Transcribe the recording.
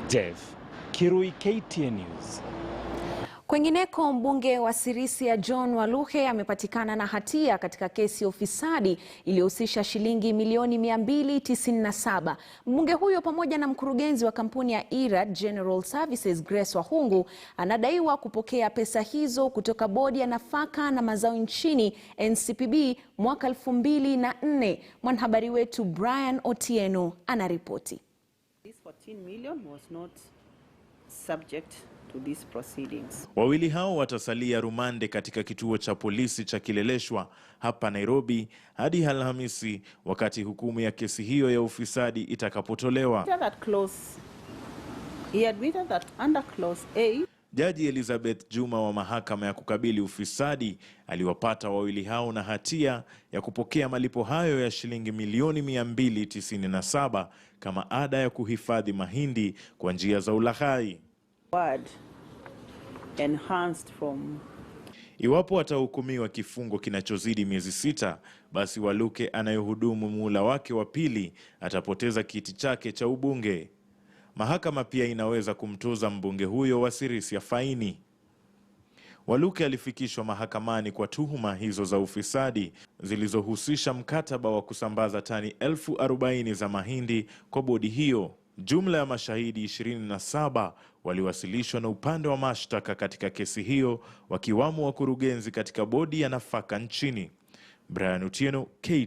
Jeff Kirui, KTN News. Kwengineko, mbunge wa Sirisia John Waluhe amepatikana na hatia katika kesi ya ufisadi iliyohusisha shilingi milioni 297. Mbunge huyo pamoja na mkurugenzi wa kampuni ya Irad General Services Grace Wahungu anadaiwa kupokea pesa hizo kutoka bodi ya nafaka na mazao nchini NCPB mwaka 2004. Mwanahabari wetu Brian Otieno anaripoti. This 14 million was not subject to these proceedings. Wawili hao watasalia rumande katika kituo cha polisi cha Kileleshwa hapa Nairobi hadi Alhamisi wakati hukumu ya kesi hiyo ya ufisadi itakapotolewa. He admitted that under clause A, Jaji Elizabeth Juma wa mahakama ya kukabili ufisadi aliwapata wawili hao na hatia ya kupokea malipo hayo ya shilingi milioni 297 kama ada ya kuhifadhi mahindi kwa njia za ulaghai. Enhanced from... Iwapo atahukumiwa kifungo kinachozidi miezi 6, basi Waluke anayehudumu muhula wake wa pili atapoteza kiti chake cha ubunge. Mahakama pia inaweza kumtoza mbunge huyo wa Sirisia faini. Waluke alifikishwa mahakamani kwa tuhuma hizo za ufisadi zilizohusisha mkataba wa kusambaza tani 40,000 za mahindi kwa bodi hiyo. Jumla ya mashahidi 27 waliwasilishwa na upande wa mashtaka katika kesi hiyo, wakiwamo wakurugenzi katika bodi ya nafaka nchini. Brian Otieno, KTN.